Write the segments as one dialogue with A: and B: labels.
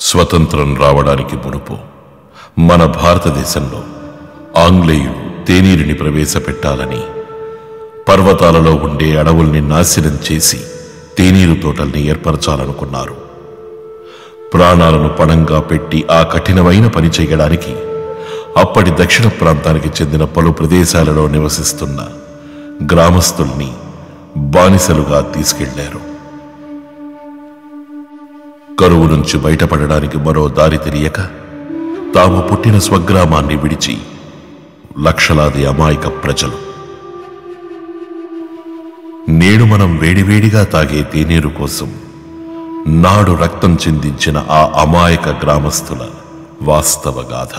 A: స్వతంత్రం రావడానికి మునుపు మన భారతదేశంలో ఆంగ్లేయులు తేనీరుని ప్రవేశపెట్టాలని పర్వతాలలో ఉండే అడవుల్ని నాశనం చేసి తేనీరు తోటల్ని ఏర్పరచాలనుకున్నారు. ప్రాణాలను పణంగా పెట్టి ఆ కఠినమైన పని చేయడానికి అప్పటి దక్షిణ ప్రాంతానికి చెందిన పలు ప్రదేశాలలో నివసిస్తున్న గ్రామస్తుల్ని బానిసలుగా తీసుకెళ్లారు. కరువు నుంచి బయటపడడానికి మరో దారి తెలియక తాము పుట్టిన స్వగ్రామాన్ని విడిచి లక్షలాది అమాయక ప్రజలు నేడు మనం వేడివేడిగా తాగే తేనీరు కోసం నాడు రక్తం చిందించిన ఆ అమాయక గ్రామస్తుల వాస్తవ గాథ.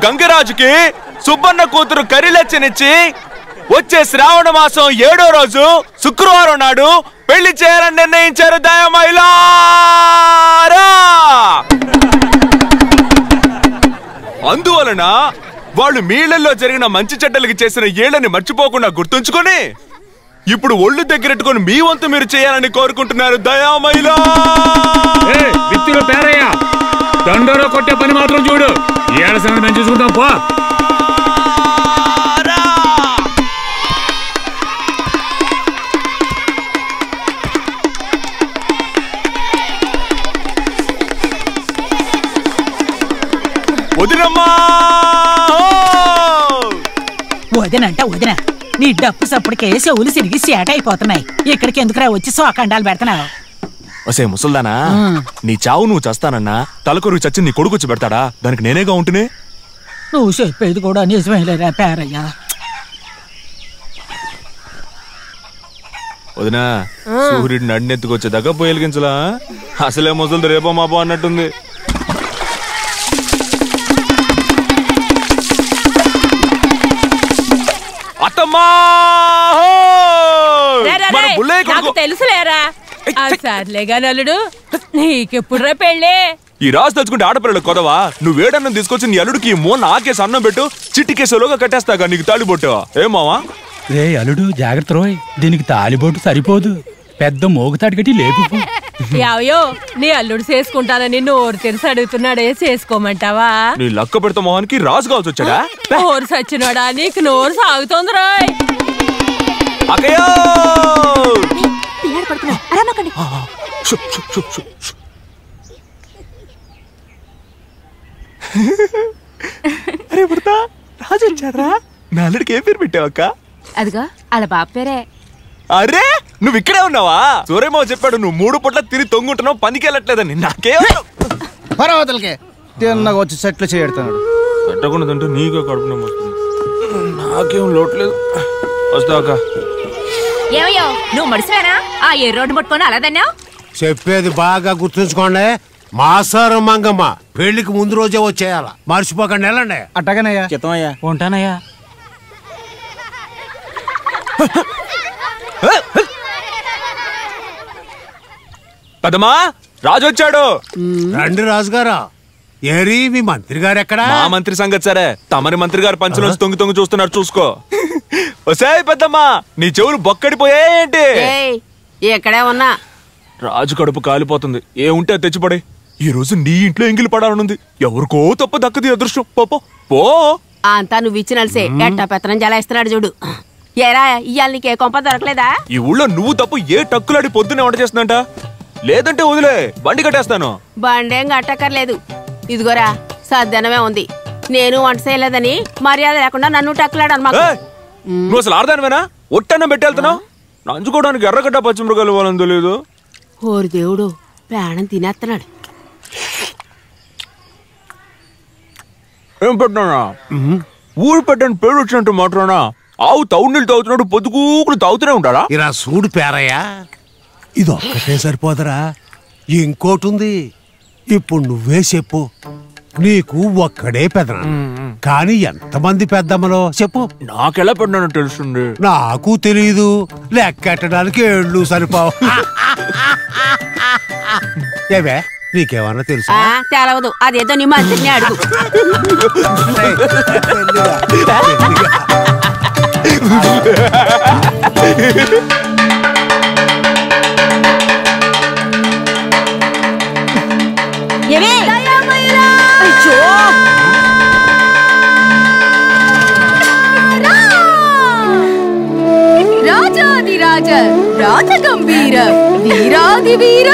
B: గంగరాజుకి సుబ్బన్న కూతురు కరిలచ్చనిచ్చి వచ్చే శ్రావణ మాసం 7వ రోజు శుక్రవారం నాడు పెళ్లి చేయాలని నిర్ణయించారు దయమైలారా. అందువలన వాళ్ళు మీళ్ళల్లో జరిగిన మంచి చెడ్డలకి చేసిన ఏళ్ళని మర్చిపోకుండా గుర్తుంచుకొని ఇప్పుడు ఒళ్ళు దగ్గరెట్టుకొని మీ వంతు మీరు చేయాలని కోరుకుంటున్నారు దయామైలా.
C: దండోలో కొట్టే పని మాత్రం చూడు. ఏళ్ళ సంగతి మేము చూసుకుంటాం పో.
D: వదినంట వదిన నీ డప్పు సప్పుడికే చెవులు సిరిగి సేట అయిపోతున్నాయి. ఇక్కడికి ఎందుకురా వచ్చి సోకండాలు పెడుతున్నావు?
B: ఒసే ముసల్దానా, నీ చావు నువ్వు చస్తానన్నా తలకొరుగు చచ్చి నీ కొడుకొచ్చి పెడతాడా? దానికి నేనేగా ఉంటునే.
D: నువ్వు చెప్పేది కూడా నిజమేలేరా పేరయ్యా.
B: వదినా, సూర్యుడిని నడినెత్తుకొచ్చేదాకా పోయలిగించలా? అసలే ముసలిది రేపో మాపో అన్నట్టుంది. అత్తమ్మా,
E: తెలుసులేరా సర్లేగా నల్లుడు, నీకెప్పుడురా పెళ్ళే?
B: ఈ రాజు తెచ్చుకుంటే ఆడపిల్లలు కొదవా? నువ్వేడన్నం తీసుకొచ్చి నీ అల్లుడికి మూన ఆకేసి అన్నం పెట్టు, చిట్టికేసేలోగా కట్టేస్తాగా నీకు తాళిబొట్టు. ఏమావా?
C: రే అల్లుడు జాగ్రత్త రోయ్, దీనికి తాళిబొట్టు సరిపోదు, పెద్ద మోగుతాడు కట్టి లేపు.
E: యావయో, నీ అల్లుడు చేసుకుంటానని నోరు తెరిసి అడుగుతున్నాడే, చేసుకోమంటావా?
B: నీ లక్క పెడతా మొహానికి రాజు కావాల్సి వచ్చాడా?
E: నోరు సచ్చినాడా? నీకు నోరు సాగుతోంది రాయ్.
B: అక్కయ్యో అరే పుడతా రాజు వచ్చారా? నా అల్లుడికి ఏ పేరు పెట్టావక్క?
F: అదిగో అలా బాబు పేరే.
B: అరే నువ్వు ఇక్కడే ఉన్నావా? సూర్యమావ చెప్పాడు నువ్వు 3 పూట్ల తిని తొంగుంటున్నావు, పనికి వెళ్ళట్లేదని. నాకేం
G: పర్వతలకే తిన్నగా వచ్చి సెట్లు చేయడుతున్నాడు.
B: పెట్టకుండా నీకే కడుపున నాకేం లోట్లేదు. వస్తావక్క?
F: ఏమయ్యో నువ్వు మడిసివేనా? ఆ ఏ రోడ్డు పట్టుకొని అలా దన్నావు?
H: చెప్పేది బాగా గుర్తుంచుకోండి. మాసారం మంగమ్మ పెళ్లికి ముందు రోజే వచ్చేయాల, మర్చిపోకండి. వెళ్ళండి.
G: అట్టగనయ్యా.
C: చిత్తమయ్యా. ఉంటానయ్యా.
B: పెద్దమ్మా రాజు వచ్చాడు.
H: రండి రాజుగారా. ఏరి మీ మంత్రి గారు ఎక్కడా?
B: మా మంత్రి సంగతి సరే, తమరి మంత్రి గారు పంచులోంచి తొంగి తొంగి చూస్తున్నారు, చూసుకో. వసాయ్ పెద్దమ్మా, నీ చెవులు బొక్కడిపోయాయేంటి?
F: ఎక్కడే ఉన్నా
B: రాజు కడుపు కాలిపోతుంది. ఏ ఉంటే తెచ్చిపడే. ఈ రోజు నీ ఇంట్లో ఎంగిలి పడాలనుంది. ఎవరికో తప్ప దక్కది అదృష్టం. పో పో.
F: అంతా నువ్వు ఇచ్చినల్సే ఎట్టా పెత్తనం జలాయిస్తున్నాడు చూడు. ఏరా ఇవాళ నీకే కొంప దొరకలేదా?
B: ఈ ఊళ్ళో నువ్వు తప్పు ఏ టక్కులాడి పొద్దునే వంట చేస్తుందంట. లేదంటే వదిలే, బండి కట్టేస్తాను.
F: బండేం గట్టక్కర్లేదు. ఇదిగోరా సద్దనమే ఉంది. నేను వంట చేయలేదని మర్యాద లేకుండా నన్ను టక్కులాడను మాకు.
B: నువ్వు అసలు ఆడదానివేనా? ఒట్టన్నం పెట్టేళ్తున్నావు. నంచుకోవడానికి ఎర్రగడ్డ పచ్చిమిరకాయలు ఇవ్వాలని తెలియదు.
F: ఓరి దేవుడు, ప్రాణం తినేస్తున్నాడు.
B: ఏం పెట్టినా? ఊరు పెట్టని పేరు వచ్చినట్టు మాట్లాడా? ఆవు తౌడు నీళ్ళు తాగుతున్నాడు, పొద్దుకూకులు తాగుతూనే ఉంటారా?
H: ఇలా సూడు పేరయ్యా, ఇది ఒక్కటే సరిపోదరా, ఇంకోటి ఉంది. ఇప్పుడు నువ్వే చెప్పు. నీకు ఒక్కడే పెదన, కానీ ఎంతమంది పెద్దమ్మలో చెప్పు.
B: నాకెలా పెట్టినా తెలుస్తుంది?
H: నాకు తెలీదు. లెక్కెట్టడానికి ఏళ్ళు సరిపోవు. ఏవే నీకేమన్నా తెలుసు?
F: తెలవదు. అదేదో నీ మంత్రిని అడుగు. రాజాదిరాజ రాజగంభీర వీరాది వీర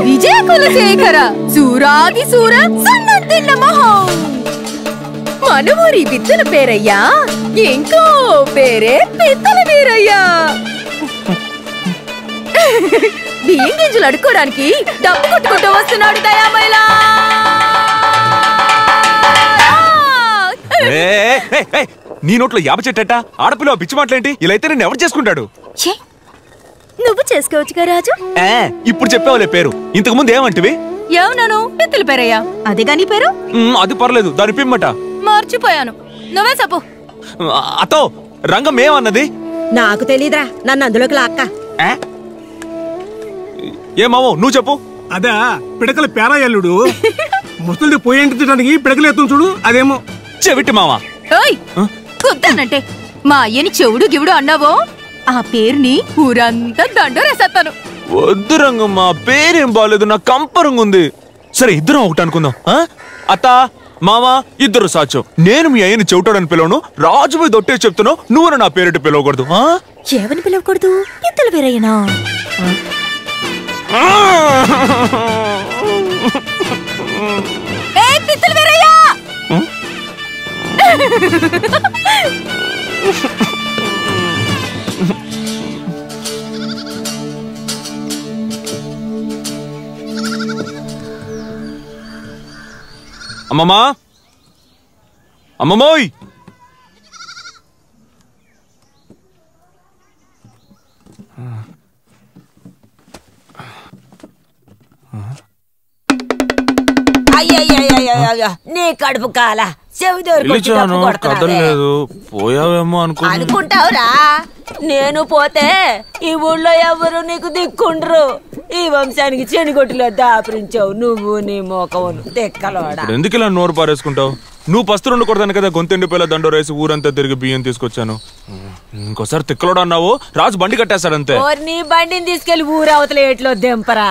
F: విజయ కులశేఖర సూరాది సూర సన్నతిన్న మహో మనవూరి బిద్దల పేరయ్యా, ఇంకో పేరే పిత్తల వీరయ్యా. బియ్యం గింజలు అడుక్కోడానికి డబ్బు కొట్టుకుంటూ వస్తున్నాడు దయామైలా.
B: నీ నోట్లో యాప చెట్టట, ఆడపిల్ల పిచ్చి మాటలేంటి? ఇలా అయితే నేను ఎవరు చేసుకుంటాడు?
F: నువ్వు చేసుకోవచ్చుగా రాజు.
B: ఇప్పుడు చెప్పావులే పేరు, ఇంతకు ముందు ఏమంటివి?
F: ఏమన్నాను? పిత్తల పేరయ్యా. అదేగా నీ పేరు?
B: అది పర్లేదు, దాని పిమ్మట
F: మర్చిపోయాను. నువ్వే చెప్పు.
B: అతో రంగం ఏమన్నది?
F: నాకు తెలీదురా, నన్ను అందులోకి లాక్క.
B: ఏమావో నువ్వు చెప్పు.
I: అదా పిడకల పేరాయల్లుడు ముసలి పోయేంటించడానికి పిడకలు ఎత్తు చూడు, అదేమో
B: చెవిటి మావా.
F: కుద్దానంటే మా అయ్యని చెవుడు గివుడు అన్నావో ఆ పేరుని ఊరంతా దండోరేసేస్తాను.
B: వద్దు రంగమ్మ, పేరేం బాలేదు, నా కంపరంగా ఉంది. సరే ఇద్దరం ఒకటి అనుకుందాం. అత్త మామ ఇద్దరు సాచో. నేను మీ అయ్యని చెవిటాడని పిలవను, రాజు మీద దొట్టే చెప్తున్నావు. నువ్వు నా పేరెట్టి పిలవకూడదు.
F: ఏమని పిలవకూడదు? పిత్తల పేరయ్యనా? పిత్తల పేరయ్యా.
B: అమ్మమ్మా, అమ్మమ్మోయ్,
J: నీ కడుపు కాల
B: కదలేదు, పోయావేమో
J: అనుకుంటావురా. నేను పోతే ఈ ఊళ్ళో ఎవరు నీకు దిక్కుండ్రు. ఈ వంశానికి చెనిగొట్టులో దాపరించావు నువ్వు, నీ మోకవును దిక్కలోడా.
B: ఎందుకు ఇలా నోరు పారేసుకుంటావు? నువ్వు పస్తురుండు కొడతాను కదా, గొంతెండిపోయేలా దండోరేసి ఊరంతా తిరిగి బియ్యం తీసుకొచ్చాను. ఇంకోసారి తిక్కలోడా అన్నావు, రాజు బండి కట్టేస్తాడంతే.
J: నీ బండిని తీసుకెళ్లి ఊరవతల ఏట్లో దింపరా.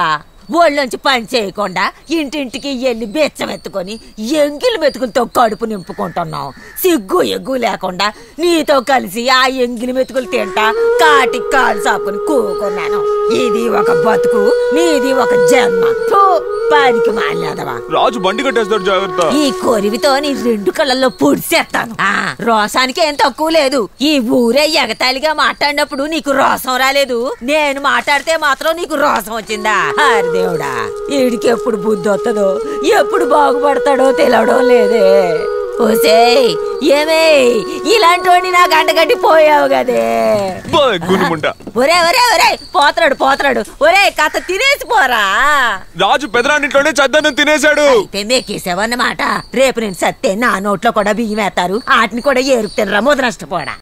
J: ఒళ్ళొంచి పని చేయకుండా ఇంటింటికి ఎన్ని బెచ్చం ఎత్తుకొని ఎంగిలి మెతుకులతో కడుపు నింపుకుంటున్నావు. సిగ్గు ఎగ్గు లేకుండా నీతో కలిసి ఆ ఎంగిలి మెతుకులు తింటా కాటికి కాలు సాపుని కూకున్నాను. ఇది ఒక బతుకు, నీది ఒక జన్మ. పనికి మాలేదవా.
B: రాజు బండి కట్టేస్తాడు, జాగ్రత్త.
J: ఈ కొరివితో నీ 2 కళ్ళల్లో పొడిసేస్తాను. రోసానికి ఏం తక్కువ లేదు. ఈ ఊరే ఎగతాళిగా మాట్లాడినప్పుడు నీకు రోసం రాలేదు, నేను మాట్లాడితే మాత్రం నీకు రోసం వచ్చిందా? హరి దేవుడా, వీడికి ఎప్పుడు బుద్ధి వస్తుందో ఎప్పుడు బాగుపడతాడో తెలవడం లేదే. ఓసేయ్, ఏమే ఇలాంటి వాడిని నాకు అంటగట్టి పోయావు కదే. ఒరే ఒరే ఒరే పోతరాడు ఒరే కథ తినేసి పోరా.
B: రాజు పెదరాన్నింట్లోనే చద్దన్నం తినేశాడు.
J: మెక్కేసావన్నమాట. రేపు నేను సత్తే నా నోట్లో కూడా బియ్యం వేస్తారు, వాటిని కూడా ఏరుకు తినరా. ముద నష్టపోడా.